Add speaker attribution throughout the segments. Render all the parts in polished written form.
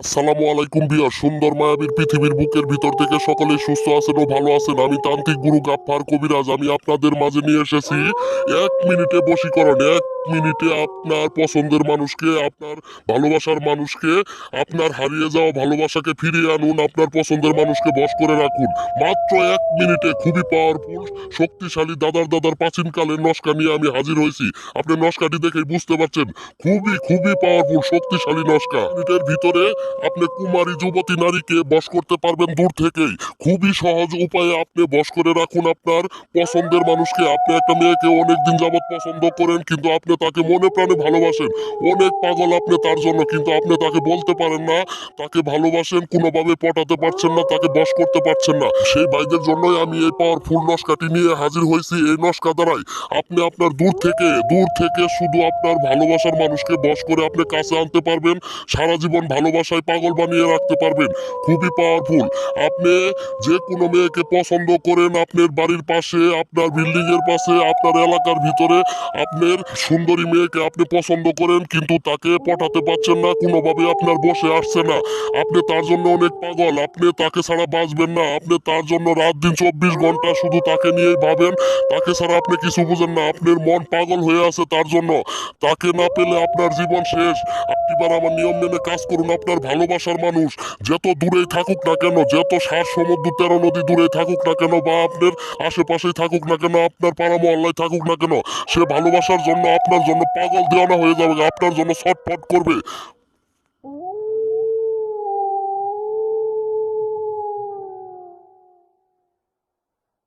Speaker 1: আসসালামু আলাইকুম বিয়া সুন্দর মায়াবীর পৃথিবীর বুকের ভিতর থেকে সকলে সুস্থ আছেন ও ভালো আছেন। আমি তান্ত্রিক গুরু গাফফার কবিরাজ আমি আপনাদের মাঝে নিয়ে এসেছি 1 মিনিটে বশীকরণ। 1 মিনিটে আপনার পছন্দের মানুষকে, আপনার ভালোবাসার মানুষকে, আপনার হারিয়ে যাওয়া ভালোবাসাকে ফিরিয়ে আনুন। আপনার পছন্দের মানুষকে বশ করে রাখুন মাত্র 1 মিনিটে। খুবই পাওয়ারফুল, শক্তিশালী দাদার দাদার প্রাচীনকালের নস্কা নিয়ে আমি হাজির হয়েছি। আপনি নস্কাটি দেখেই বুঝতে পারছেন খুবই খুবই পাওয়ারফুল শক্তিশালী নস্কা। মিনিটের ভিতরে আপনি কুমারী যুবতী নারীকে বশ করতে পারবেন দূর থেকেই। খুবই সহজ উপায়ে আপনি বশ করে রাখুন আপনার পছন্দের মানুষকে। আপনি একটা মেয়েকে অনেকদিন যাবৎ পছন্দ করেন, কিন্তু আপনি তাকে মনে প্রাণে ভালোবাসেন, অনেক পাগল আপনি তার জন্য, কিন্তু আপনি তাকে বলতে পারেন না তাকে ভালোবাসেন, কোনোভাবে পটাতে পারছেন না, তাকে বশ করতে পারছেন না। সেই ভাইদের জন্যই আমি এই পাওয়ারফুল নস্কাটি নিয়ে হাজির হয়েছি। এই নস্কা দ্বারাই আপনি আপনার দূর থেকে শুধু আপনার ভালোবাসার মানুষকে বশ করে আপনি কাছে আনতে পারবেন। সারা জীবন ভালোবাসায় পাগল বানিয়ে রাখতে পারবেন। খুবই পাওয়ারফুল। আপনি যে কোনো মেয়েকে পছন্দ করেন, আপনার বাড়ির পাশে, আপনার বিল্ডিং এর পাশে, আপনার এলাকার ভিতরে আপনার সুন্দরী মেয়েকে আপনি পছন্দ করেন, কিন্তু তাকে পটাতে পারছেন না, কোনোভাবে আপনার বসে আসছে না। আপনি তার জন্য অনেক পাগল, আপনি তাকে ছাড়া বাঁচবেন না। আপনি তার জন্য রাত দিন 24 ঘন্টা শুধু তাকে নিয়েই ভাবেন, তাকে ছাড়া আপনি কিছু বুঝেন না। আপনার মন পাগল হয়ে আছে তার জন্য। তাকে না পেলে আপনার জীবন শেষ। এবার আমার নিয়ম মেনে কাজ করুন। আপনার ভালোবাসার মানুষ যত দূরেই থাকুক না কেন, যত 7 সমুদ্র 13 নদী দূরে থাকুক না কেন, বা আপনার আশেপাশেই থাকুক না কেন, আপনার পাড়া মহল্লায় থাকুক না কেন, সে ভালোবাসার জন্য আপনার জন্য পাগল দেওয়ানা হয়ে যাবে, আপনার জন্য ছটফট করবে।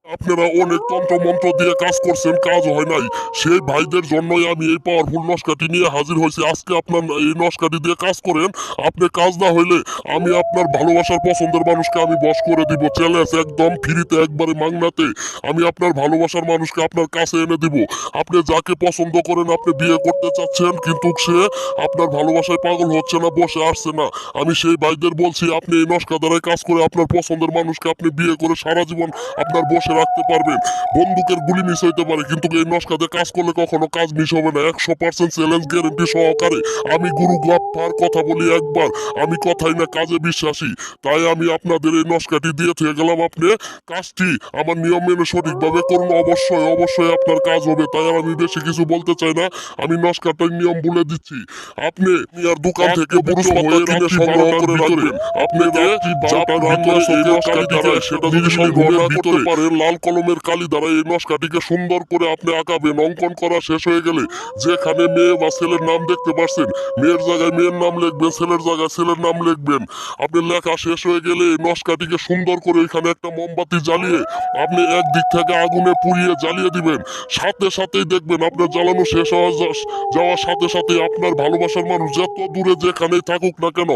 Speaker 1: আপনারা অনেক তন্ত্র মন্ত্র দিয়ে কাজ করছেন, কাজ হয় নাই। সেই ভাইদের জন্যই আমি এই পাওয়ারফুল নস্কাটি নিয়ে হাজির হয়েছি। আজকে আপনার এই নস্কাটি দিয়ে কাজ করেন। আপনি কাজ না হইলে আমি আপনার ভালোবাসার পছন্দের মানুষকে আমি বশ করে দিব। চ্যালেঞ্জ একদম ফ্রিতে, একবারে মাগনাতে আমি আপনার ভালোবাসার মানুষকে আপনার কাছে এনে দিব। আপনি যাকে পছন্দ করেন, আপনি বিয়ে করতে চাচ্ছেন, কিন্তু সে আপনার ভালোবাসায় পাগল হচ্ছে না, বসে আসছে না। আমি সেই ভাইদের বলছি, আপনি এই নস্কা দ্বারাই কাজ করে আপনার পছন্দের মানুষকে আপনি বিয়ে করে সারা জীবন আপনার বসে রাখতে পারবেন। বন্দুকের গুলি মিস হইতে পারে, কিন্তু এই নস্কাতে কাজ করলে কখনো কাজ মিস হবে না। 100% চ্যালেঞ্জ গ্যারেন্টি সহকারে আমি গুরু গাফফার কথা বলি একবার, আমি কথাই না কাজে বিশ্বাসী। তাই আমি আপনাদের এই নস্কাটি দিয়ে থেকে গেলাম। আপনি কাজটি আমার নিয়ম মেনে সঠিকভাবে করুন, অবশ্যই অবশ্যই আপনার কাজ হবে। তাই আর আমি বেশি কিছু বলতে চাই না, আমি নস্কাটার নিয়ম বলে দিচ্ছি। আপনি আর দোকান থেকে পুরুষ পাতা কিনে সংগ্রহ করে রাখবেন। আপনি সেটা যদি সংগ্রহ করতে পারেন, লাল কলমের কালি দ্বারা এই নস্কাটিকে সুন্দর করে আপনি আঁকাবেন। অঙ্কন করা শেষ হয়ে গেলে যেখানে মেয়ে বা ছেলের নাম দেখতে পাচ্ছেন, মেয়ের জায়গায় মেয়ের নাম লিখবেন, ছেলের জায়গায় ছেলের নাম লিখবেন। আপনি লেখা শেষ হয়ে গেলে এই নস্কাটিকে সুন্দর করে এখানে একটা মোমবাতি জ্বালিয়ে আপনি একদিক থেকে আগুনে পুড়িয়ে জ্বালিয়ে দিবেন। সাথে সাথেই দেখবেন আপনার জ্বালানো শেষ যাওয়ার সাথে সাথে আপনার ভালোবাসার মানুষ যত দূরে যেখানেই থাকুক না কেন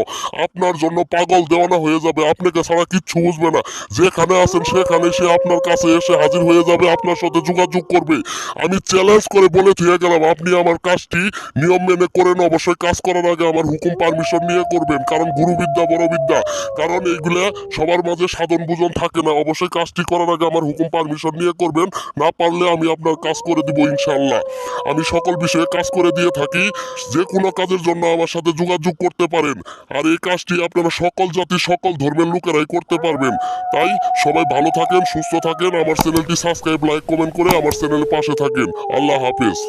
Speaker 1: আপনার জন্য পাগল দেওয়ানা হয়ে যাবে। আপনাকে ছাড়া কিচ্ছু বুঝবে না। যেখানে আছেন সেখানে সে আপনার কাছে এসে হাজির হয়ে যাবে, আপনার সাথে যোগাযোগ করবে। আমি চ্যালেঞ্জ করে বলে দিয়ে গেলাম, আপনি আমার কাজটি নিয়ম মেনে করেন। অবশ্যই কাজ করার আগে আমার হুকুম পারমিশন নিয়ে করবেন, কারণ গুরুবিদ্যা বড় বিদ্যা, কারণ এইগুলা সবার মাঝে সাধন বুঝন থাকে না। অবশ্যই কাজটি করার আগে আমার হুকুম পারমিশন নিয়ে করবেন, না পারলে আমি আপনার কাজ করে দিব ইনশাল্লাহ। আমি সকল বিষয়ে কাজ করে দিয়ে থাকি। যে কোনো কাজের জন্য আমার সাথে যোগাযোগ করতে পারেন। আর এই কাজটি আপনারা সকল জাতি সকল ধর্মের লোকেরাই করতে পারবেন। তাই সবাই ভালো থাকেন, সুস্থ থাকেন। আমার চ্যানেলটি সাবস্ক্রাইব, লাইক, কমেন্ট করে আমার চ্যানেলের পাশে থাকেন। আল্লাহ হাফেজ।